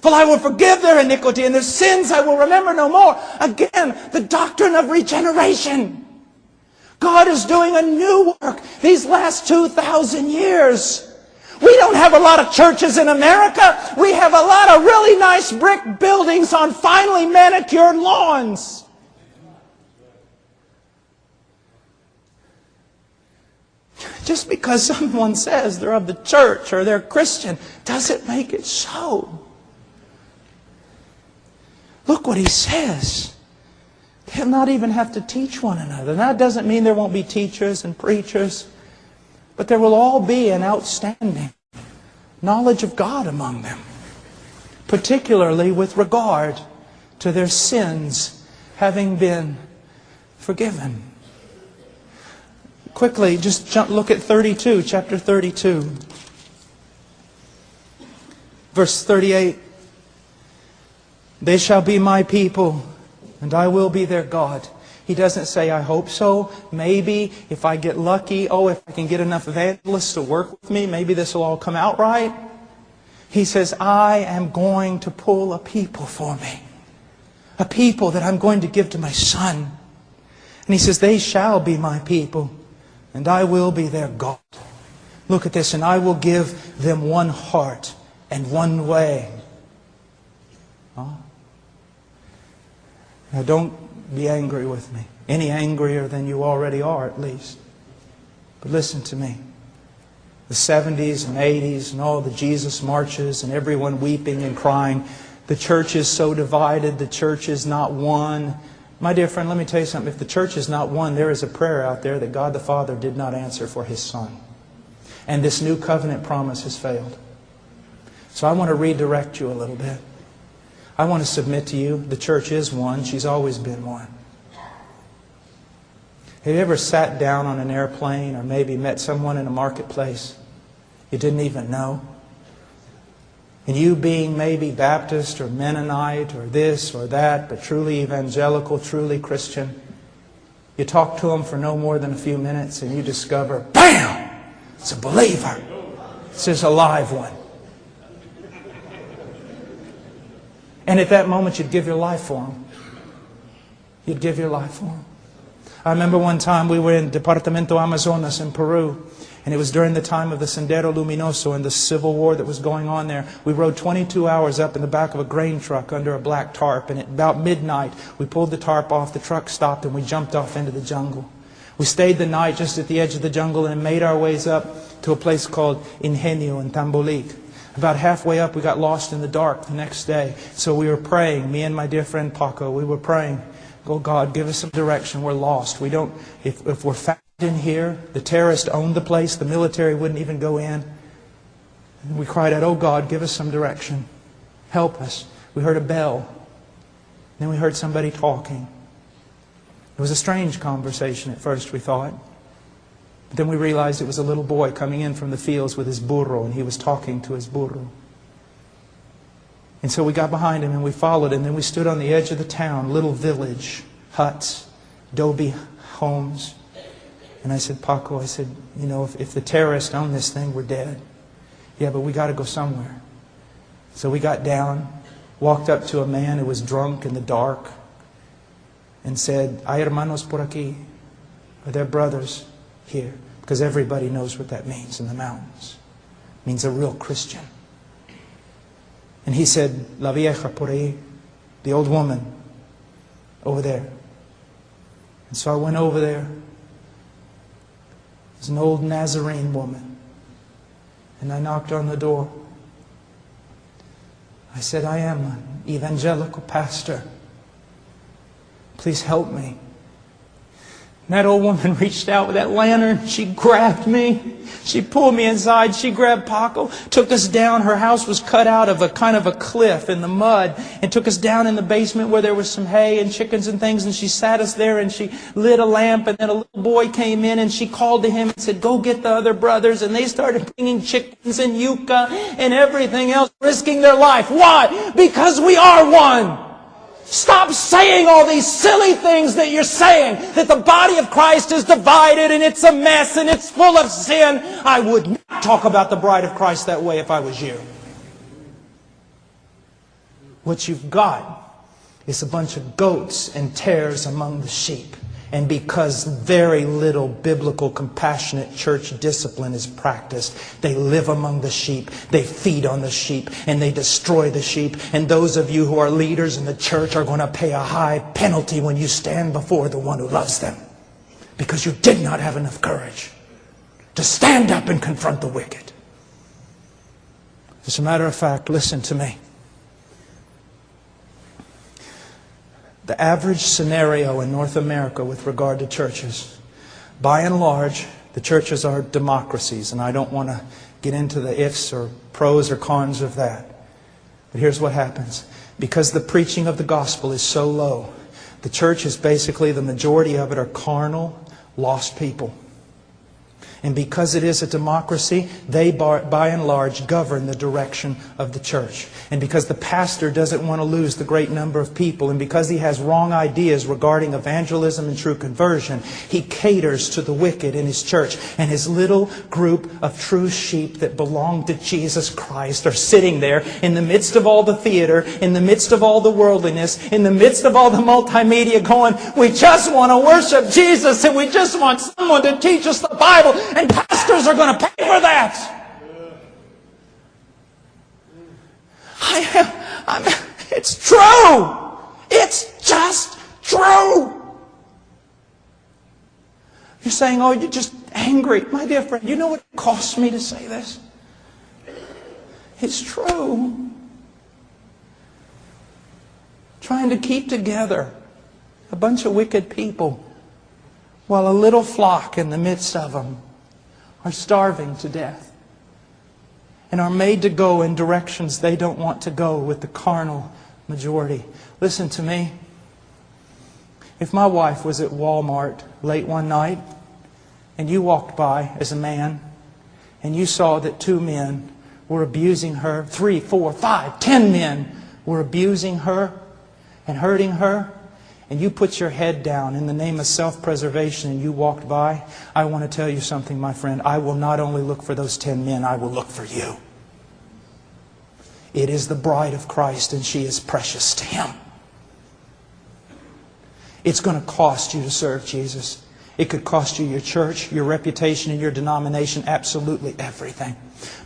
For I will forgive their iniquity, and their sins I will remember no more. Again, the doctrine of regeneration. God is doing a new work these last 2,000 years. We don't have a lot of churches in America. We have a lot of really nice brick buildings on finely manicured lawns. Just because someone says they're of the church or they're Christian doesn't make it so. Look what he says. They'll not even have to teach one another. That doesn't mean there won't be teachers and preachers, but there will all be an outstanding knowledge of God among them, particularly with regard to their sins having been forgiven. Quickly, just look at 32, chapter 32. Verse 38. They shall be my people, and I will be their God. He doesn't say, I hope so. Maybe if I get lucky, if I can get enough evangelists to work with me, maybe this will all come out right. He says, I am going to pull a people for me. A people that I'm going to give to my Son. And he says, they shall be my people, and I will be their God. Look at this, and I will give them one heart and one way. Now don't be angry with me. Any angrier than you already are, at least. But listen to me. The 70s and 80s and all the Jesus marches and everyone weeping and crying. The church is so divided. The church is not one. My dear friend, let me tell you something. If the church is not one, there is a prayer out there that God the Father did not answer for His Son. And this new covenant promise has failed. So I want to redirect you a little bit. I want to submit to you, the church is one. She's always been one. Have you ever sat down on an airplane or maybe met someone in a marketplace you didn't even know? And you being maybe Baptist or Mennonite or this or that, but truly evangelical, truly Christian, you talk to them for no more than a few minutes and you discover, bam! It's a believer. It's just a live one. And at that moment, you'd give your life for him. You'd give your life for him. I remember one time we were in Departamento Amazonas in Peru, and it was during the time of the Sendero Luminoso and the civil war that was going on there. We rode 22 hours up in the back of a grain truck under a black tarp, and at about midnight, we pulled the tarp off, the truck stopped, and we jumped off into the jungle. We stayed the night just at the edge of the jungle and made our ways up to a place called Ingenio in Tambolik. About halfway up, we got lost in the dark the next day. So we were praying, me and my dear friend Paco, we were praying, oh God, give us some direction. We're lost. We don't, if we're found in here, the terrorists owned the place, the military wouldn't even go in. And we cried out, oh God, give us some direction. Help us. We heard a bell. Then we heard somebody talking. It was a strange conversation at first, we thought. But then we realized it was a little boy coming in from the fields with his burro, and he was talking to his burro. And so we got behind him and we followed him. Then we stood on the edge of the town, little village, huts, adobe homes. And I said, Paco, I said, you know, if the terrorists own this thing, we're dead. Yeah, but we got to go somewhere. So we got down, walked up to a man who was drunk in the dark, and said, hay hermanos por aquí. Are there brothers here? Because everybody knows what that means in the mountains. It means a real Christian. And he said, la vieja por ahí, the old woman over there. And so I went over there. It was an old Nazarene woman. And I knocked on the door. I said, I am an evangelical pastor. Please help me. And that old woman reached out with that lantern. She grabbed me. She pulled me inside. She grabbed Paco, took us down. Her house was cut out of a kind of a cliff in the mud, and took us down in the basement where there was some hay and chickens and things. And she sat us there and she lit a lamp. And then a little boy came in and she called to him and said, go get the other brothers. And they started bringing chickens and yucca and everything else, risking their life. Why? Because we are one. Stop saying all these silly things that you're saying, that the body of Christ is divided and it's a mess and it's full of sin. I would not talk about the bride of Christ that way if I was you. What you've got is a bunch of goats and tares among the sheep. And because very little biblical, compassionate church discipline is practiced, they live among the sheep, they feed on the sheep, and they destroy the sheep. And those of you who are leaders in the church are going to pay a high penalty when you stand before the one who loves them. Because you did not have enough courage to stand up and confront the wicked. As a matter of fact, listen to me. The average scenario in North America with regard to churches, by and large, the churches are democracies, and I don't want to get into the ifs or pros or cons of that. But here's what happens. Because the preaching of the gospel is so low, the church is basically, the majority of it are carnal, lost people. And because it is a democracy, they by and large govern the direction of the church. And because the pastor doesn't want to lose the great number of people, and because he has wrong ideas regarding evangelism and true conversion, he caters to the wicked in his church. And his little group of true sheep that belong to Jesus Christ are sitting there in the midst of all the theater, in the midst of all the worldliness, in the midst of all the multimedia going, we just want to worship Jesus and we just want someone to teach us the Bible. And pastors are going to pay for that. It's true. It's just true. You're saying, oh, you're just angry. My dear friend, you know what it costs me to say this? It's true. Trying to keep together a bunch of wicked people while a little flock in the midst of them are starving to death and are made to go in directions they don't want to go with the carnal majority. Listen to me. If my wife was at Walmart late one night and you walked by as a man and you saw that 2 men were abusing her, 3, 4, 5, 10 men were abusing her and hurting her, and you put your head down in the name of self-preservation and you walked by, I want to tell you something, my friend. I will not only look for those 10 men, I will look for you. It is the bride of Christ and she is precious to Him. It's going to cost you to serve Jesus. It could cost you your church, your reputation, and your denomination, absolutely everything.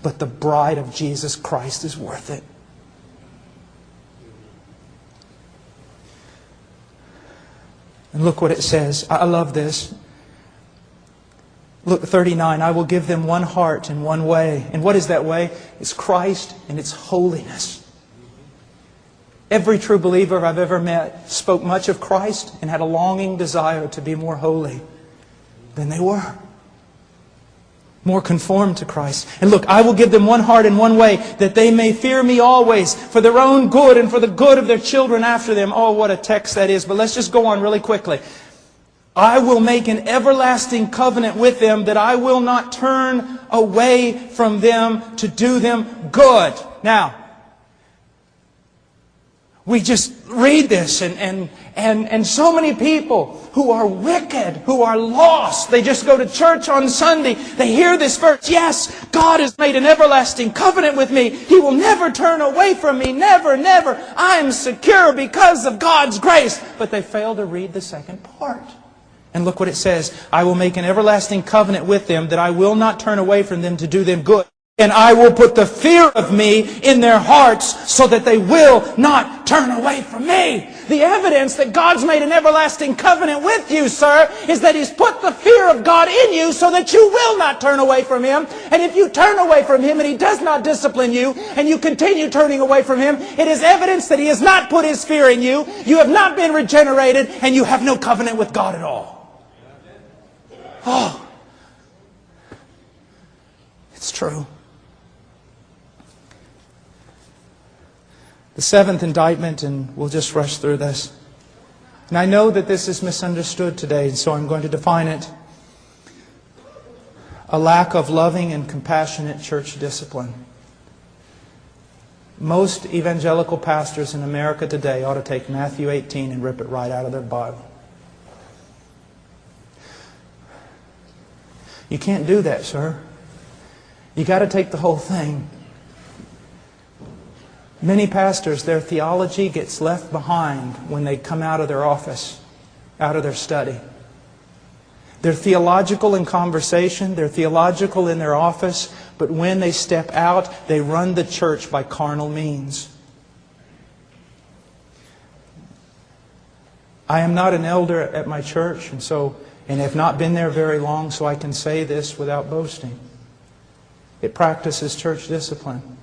But the bride of Jesus Christ is worth it. And look what it says. I love this. Look, 39, I will give them one heart and one way. And what is that way? It's Christ and it's holiness. Every true believer I've ever met spoke much of Christ and had a longing desire to be more holy than they were. More conformed to Christ. And look, I will give them one heart and one way, that they may fear me always, for their own good and for the good of their children after them. Oh, what a text that is. But let's just go on really quickly. I will make an everlasting covenant with them, that I will not turn away from them to do them good. Now, we just read this and so many people who are wicked, who are lost, they just go to church on Sunday, they hear this verse, yes, God has made an everlasting covenant with me. He will never turn away from me, never, never. I am secure because of God's grace. But they fail to read the second part. And look what it says, I will make an everlasting covenant with them, that I will not turn away from them to do them good. And I will put the fear of me in their hearts so that they will not turn away from me. The evidence that God's made an everlasting covenant with you, sir, is that He's put the fear of God in you so that you will not turn away from Him. And if you turn away from Him and He does not discipline you, and you continue turning away from Him, it is evidence that He has not put His fear in you. You have not been regenerated, and you have no covenant with God at all. Oh, it's true. The seventh indictment, and we'll just rush through this. And I know that this is misunderstood today, and so I'm going to define it. A lack of loving and compassionate church discipline. Most evangelical pastors in America today ought to take Matthew 18 and rip it right out of their Bible. You can't do that, sir. You got to take the whole thing Many pastors, their theology gets left behind when they come out of their office, out of their study. They're theological in conversation, they're theological in their office, but when they step out, they run the church by carnal means. I am not an elder at my church, and have not been there very long, so I can say this without boasting. It practices church discipline.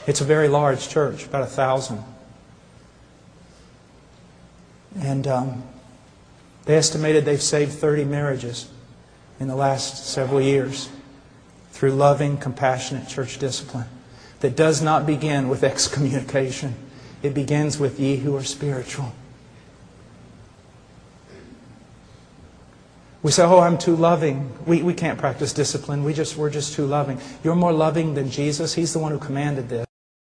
It's a very large church, about 1,000. And they estimated they've saved 30 marriages in the last several years through loving, compassionate church discipline that does not begin with excommunication. It begins with ye who are spiritual. We say, oh, I'm too loving. We can't practice discipline. We're just too loving. You're more loving than Jesus. He's the one who commanded this.